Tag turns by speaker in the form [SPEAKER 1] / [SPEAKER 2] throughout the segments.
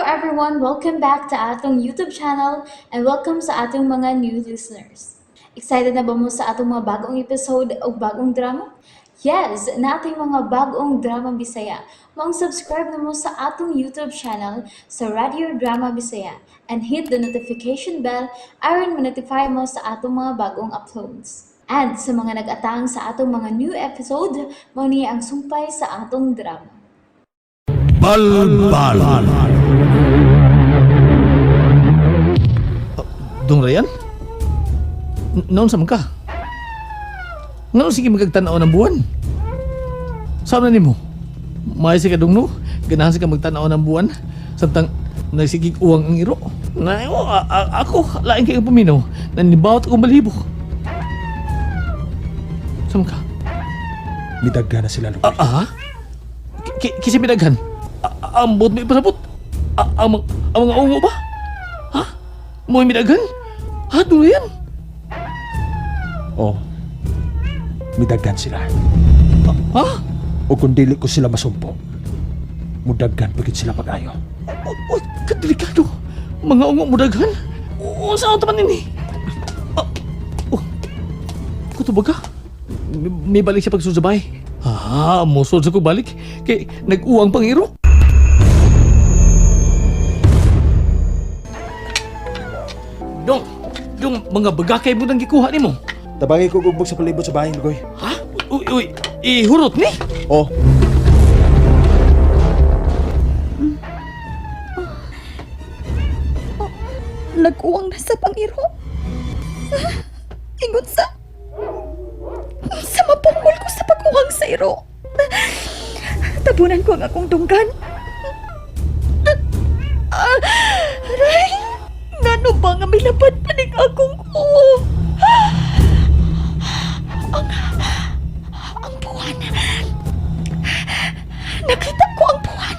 [SPEAKER 1] everyone, welcome back to atong YouTube channel and welcome sa atong mga new listeners. Excited na ba mo sa atong mga bagong episode o bagong drama? Yes, na ating mga bagong drama Bisaya. Subscribe na mo sa atong YouTube channel sa Radio Drama Bisaya and hit the notification bell aron ma-notify mo sa atong mga bagong uploads. And sa mga nag-atang sa atong mga new episode, mo niya ang sumpay sa atong drama.
[SPEAKER 2] Balbal. Dong Ryan? Noon sa ka? Ngayon sige magagtanaw ng buwan. Saan na ni mo? Mayasi ka dong no? Ganahan ka magtanaw ng buwan? Samtang nagsigig uwang ang iro. Na, ako, laing kayo puminaw. Nanibawat akong balibo. Saan ka?
[SPEAKER 3] Midaghan na sila, Lugoy.
[SPEAKER 2] Kisi midaghan? Ang buot mo ipasabot? Ang mga ungo ba? Ha? Mo midaghan? Ha? Doon yan?
[SPEAKER 3] Oo. Midaghan sila.
[SPEAKER 2] Ha?
[SPEAKER 3] O kung dili ko sila masumpo, mudaghan pagit sila pag-ayo.
[SPEAKER 2] Kadelikado. Mga ungo mudaghan? Saan taman nini? Kutubaga? May balik siya pagsusabay. Musod sa ko balik. Kay nag-uwang pangiro. Dong, mga bagakay mo nang gikuha ni mo.
[SPEAKER 3] Tabangay ko gugbog sa palibot sa bahay, Lugoy.
[SPEAKER 2] Ha? Uy, ihurot ni?
[SPEAKER 3] Oo.
[SPEAKER 4] Nag-uwang na sa pangiro. Ingon sa mapungkol ko sa pag-uwang sa iro. Tabunan ko ang akong dunggan. Aray, ngano ba nga milapad panig akong ang buwan. Nakita ko ang buwan.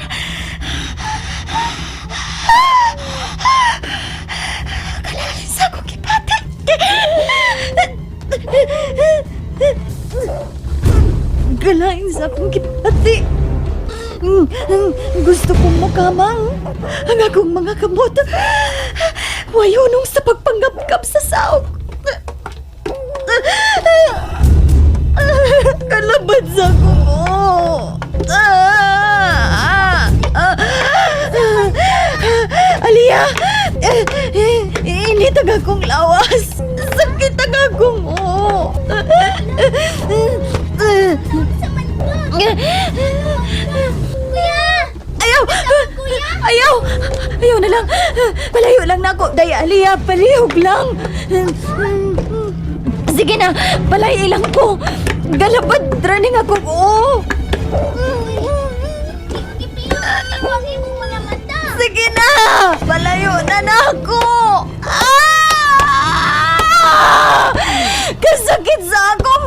[SPEAKER 4] Kalahin sa akong kipatid. Galain sa akong kipati. Gusto kong mukamang ang akong mga kamot. Wayunong sa pagpanggapkap sa saog. Kalabad sa akong Aliyah! Ini taga kong lawas. Sakit taga kong Kuya! Ayaw! Ayaw! Ayaw na lang! Palayo lang na ako. Daya, Aliyah, palihog lang. Sige na, palay ilang ko. Galapad, running ako. Sige na! Palayo na ako! Kasakit sa akong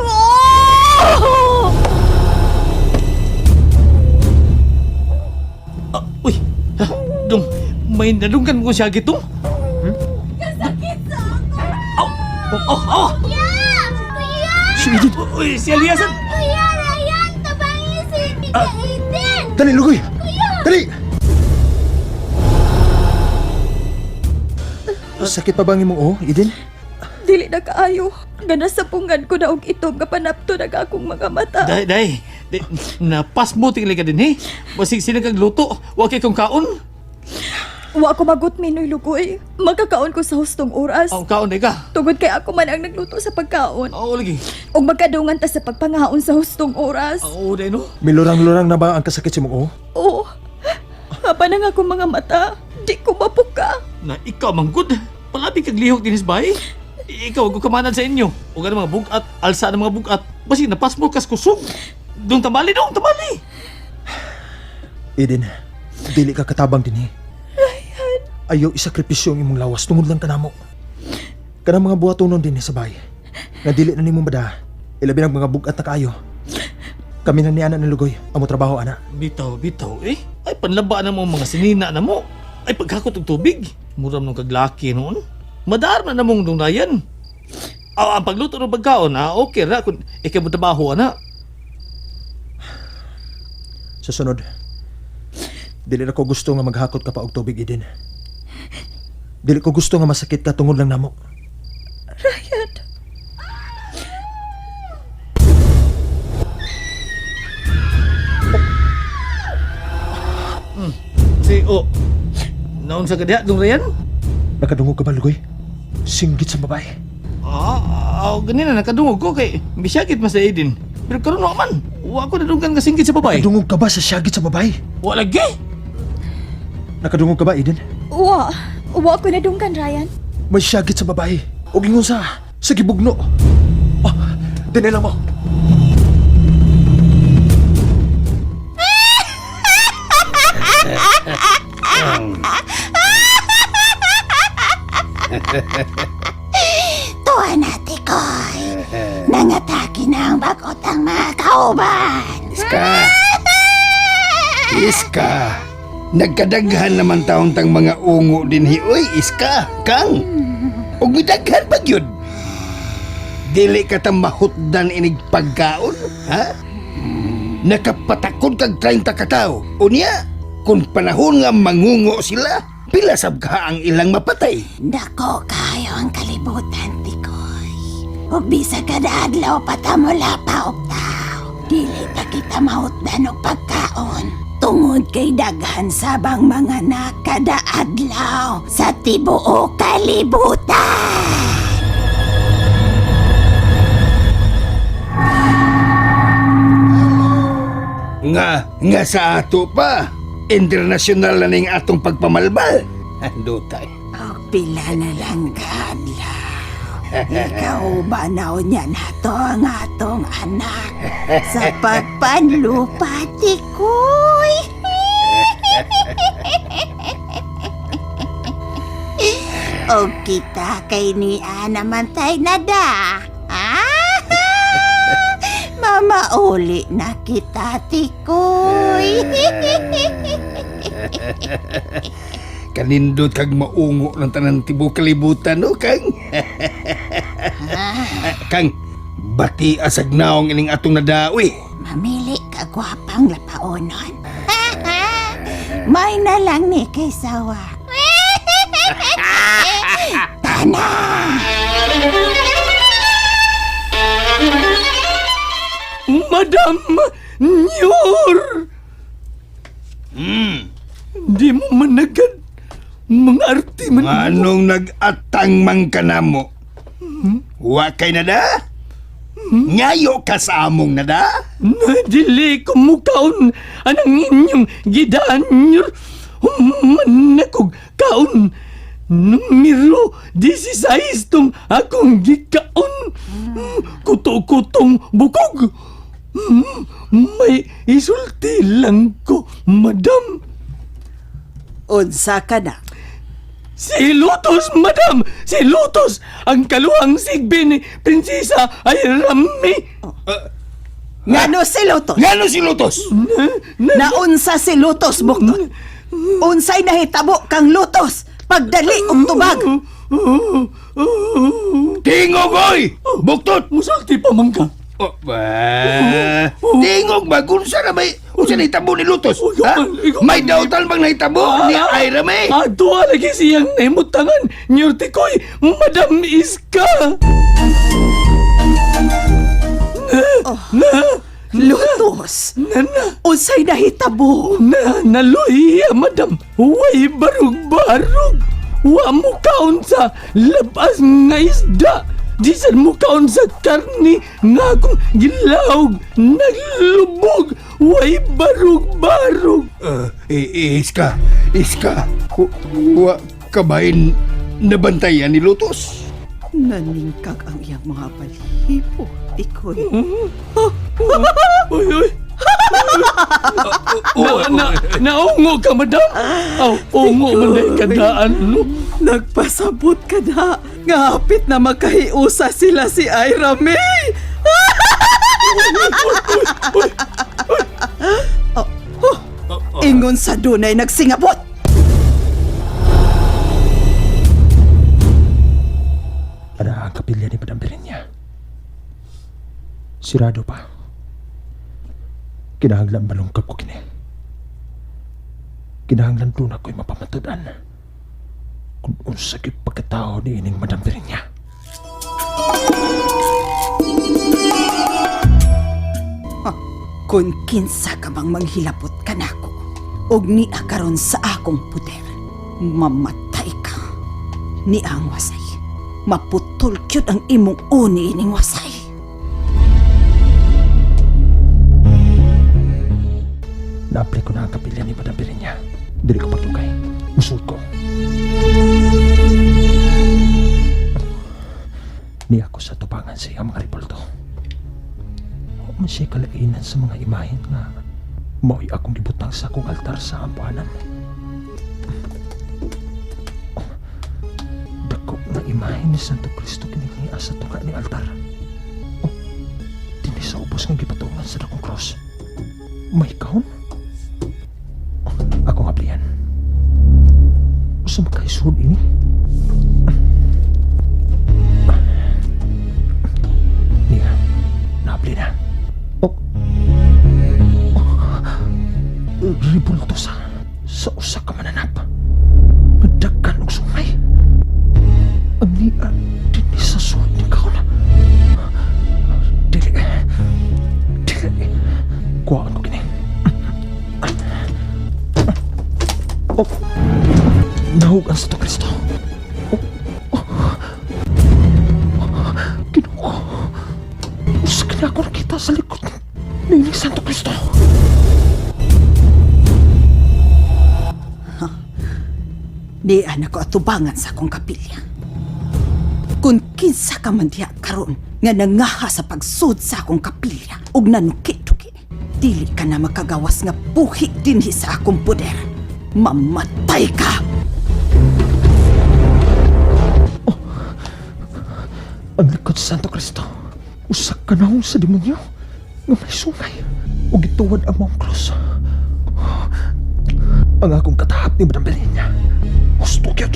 [SPEAKER 2] Uy, Dong, may nalunggan ko siya gito?
[SPEAKER 4] Kasakit sa ako!
[SPEAKER 2] Kuya! Si Edith! Uy, si Aliasan!
[SPEAKER 4] Kuya, Ryan! Tabangin si Tita Eden!
[SPEAKER 3] Dali, Lugoy! Dali! Sakit pa bang imong Eden?
[SPEAKER 4] Dili na kaayo. Ganas sa pungan ko na og itom kapanapto na akong mga mata.
[SPEAKER 2] Day, napas mo tingli ka din eh. Basig sila kag luto, wag kay kong kaon.
[SPEAKER 4] Wa ko magut minoy lugoy. Magkakaon ko sa hustong oras.
[SPEAKER 2] Ang kaon day ka.
[SPEAKER 4] Tungod kay ako man ang nagluto sa pagkaon.
[SPEAKER 2] Oo, lagi.
[SPEAKER 4] Ug magkadungan ta sa pagpangaon sa hustong oras.
[SPEAKER 2] Oo, day no.
[SPEAKER 3] Milurang-lurang na ba ang kasakit sa imong
[SPEAKER 4] Oo. Haba na nga akong mga mata. Di ko mapuka.
[SPEAKER 2] Na ikaw manggod. Palabi kag lihok dinis bay. Ikaw ko kamanan sa inyo. Ug ang mga bugat, alsa ng mga bugat. Basig napas mo kas kusog. Dong tamali.
[SPEAKER 3] Eden, dili ka katabang din Ayaw isakripisyo ang imong lawas tungod lang kanamo. Kanang mga buhatonon din sa bahay. Nga dili na nimo mada. Ilabi ng mga bugat na kaayo. Kami na ni Ana ng Lugoy, amo trabaho ana.
[SPEAKER 2] Bitaw eh. Ay panlaba na mo mga sinina na mo. Ay pagkakot og tubig. Muram nung kaglaki noon. Madar na namong dong nayan. Ang pagluto ng pagkaon, okay ra kung ikaw mo trabaho ana.
[SPEAKER 3] Sa sunod, Dili na ko gusto nga maghakot ka pa og tubig, Eden. Dili ko gusto nga masakit ka tungod lang namo.
[SPEAKER 4] Ryan.
[SPEAKER 2] Naon sa kadiha, dong Ryan?
[SPEAKER 3] Nakadungog ka ba, Lugoy? Singgit sa babae.
[SPEAKER 2] Ganina nakadungog ko kay bisakit mas sa Eden. Pero karon wa man. Wa ko nadunggan ka singgit sa babae.
[SPEAKER 3] Nakadungog ka ba sa syagit sa babae?
[SPEAKER 2] Wa lagi.
[SPEAKER 3] Nakadungog ka ba, Eden?
[SPEAKER 4] Wa ko nadunggan, Ryan.
[SPEAKER 3] May syagit sa babae. O gingon sa gibugno. Dinala mo.
[SPEAKER 5] Tuwa na, Tikoy. Nangatake na ang bagot ang mga kauban.
[SPEAKER 6] Iska, nagkadaghan naman taon tang mga ungo din Uy, Iska, Kang. Og midaghan pa gyud. Dili ka ta mahutdan inig pagkaon, ha? Nakapatakod kag 30 ka tawo. Unya, kung panahon nga mangungo sila, pila sab ka ang ilang mapatay.
[SPEAKER 5] Dako kayo ang kalibutan, Tikoy. Ug bisag kada adlaw patamula pa og tao. Dili ta kita mahutdan og pagkaon. Tungod kay daghan sabang mga nakada adlaw sa tibuok kalibutan.
[SPEAKER 6] Nga sa ato pa, internasyonal na ning atong pagpamalbal. Andutay.
[SPEAKER 5] Og pila na lang kadlaw. Ikaw ba niya nato ang atong anak sa pagpanlupa, Tikoy? O kita kay niya naman tay nada. Mamauli na kita, Tikoy.
[SPEAKER 6] Kanindot kag maungo ng tanan tibuok kalibutan, no, Kang? Kang, bati asag naong ining atong nadawi.
[SPEAKER 5] Mamili ka gwapang lapaonon. May na lang ni kay sawa. Tana!
[SPEAKER 2] Madam Nyor! Di mo managad. Mga arti man.
[SPEAKER 6] Anong nag-atang man ka na mo? Wa kay nada? Ngayo ka sa among nada?
[SPEAKER 2] Nadili ko mukaon anang inyong gidaan Nyor. Human akong kaon. Numero 16 tong akong gikaon. Kuto-kutong bukog. May isulti lang ko, madam.
[SPEAKER 4] Unsa ka na?
[SPEAKER 2] Si Lotus, madam! Si Lotus! Ang kaluhang sigbi ni Prinsesa Ayrami!
[SPEAKER 4] Ngano si Lotos?
[SPEAKER 6] Ngano si Lotus?
[SPEAKER 4] Naunsa si Lotos, Buktot? Unsay nahitabo kang Lotos? Pagdali og tubag.
[SPEAKER 6] Tingog, oy! Buktot!
[SPEAKER 2] Musakti pa man ka.
[SPEAKER 6] Tingog ba? Kung saan na may... Kung saan nahitabo ni Lotus? Ha? May dautal bang nahitabo ni Ayrami?
[SPEAKER 2] Ato lagi siyang nahimutangan. Nyurtikoy, Madam Iska!
[SPEAKER 4] Lotos? Unsay nahitabo?
[SPEAKER 2] Naluhiya, madam. Huway barug-barug. Wa mo kaon sa labas nga isda. Disan mo kaon sa karni nga akong gilawg. Naglubog. Huway barug-barug.
[SPEAKER 6] Iska. Wa kabain nabantayan ni Lotus?
[SPEAKER 4] Naningkag ang iyang mga balibo, Tikoy.
[SPEAKER 2] Uy. Naungo ka, madam? Ungo man na kadaan, no?
[SPEAKER 4] Nagpasabot ka na. Nga hapit na makahiusa sila si Ayrami. Ingon sa dunay nagsingabot.
[SPEAKER 3] Ano ang kapilya ni Madam Berenya? Sirado pa. Kinahanglan malungkap ko kini. kinahanglan doon ako'y mapamatudan kung unsa gyud pagkatao ni ining Madam Perinya.
[SPEAKER 5] Kung kinsa ka bang manghilapot ka nako, og niya karon sa akong puder, mamatay ka. Ni ang wasay, maputol kyud ang imong uni ining wasay.
[SPEAKER 3] Na-apply ko na ang kapilya ni Madam Perinya. Dili ko pagtugay. Usod ko. Ni ako sa tubangan siya mga ripolto. Man siya kalainan sa mga imahen nga mao'y akong gibutang sa akong altar sa ampuanan. Dako na imahen ni Santo Cristo kinihinga sa tunga ni altar. Dini sa ubos nga gipatungan sa dakong cross. May kaon? Ako nga bliyan. Usa makaisod ini? Niya, nabli na. Ribulto sa usa ka mananap. Madagkan og sumay. Ang niya, dini sa suot ni kaon. Dili. Kuhaan ko kini. Nahugan sa to Kristo. Ginoo. Usa kini ako nakita sa likod ni Santo Kristo.
[SPEAKER 5] Di anak ko atubangan sa akong kapilya. Kung kinsa ka man diha karon nga nangaha sa pagsud sa akong kapilya ug nanuki-tuki, dili ka na makagawas nga buhi dinhi sa akong poder. Mamatay ka!
[SPEAKER 3] Ang likod sa Santo Cristo, usak ka na sa demonyo nga may sungay o gituwad ang mong krus. Ang akong katahap ni Madam Perinya, gusto gyud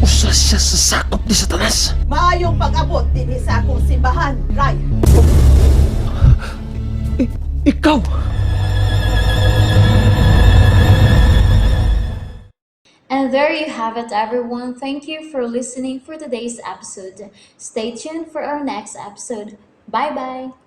[SPEAKER 3] usa siya sa sakop ni Satanas.
[SPEAKER 7] Maayong pag-abot din sa akong simbahan, Ray.
[SPEAKER 3] Ikaw!
[SPEAKER 1] And there you have it, everyone. Thank you for listening for today's episode. Stay tuned for our next episode. Bye bye.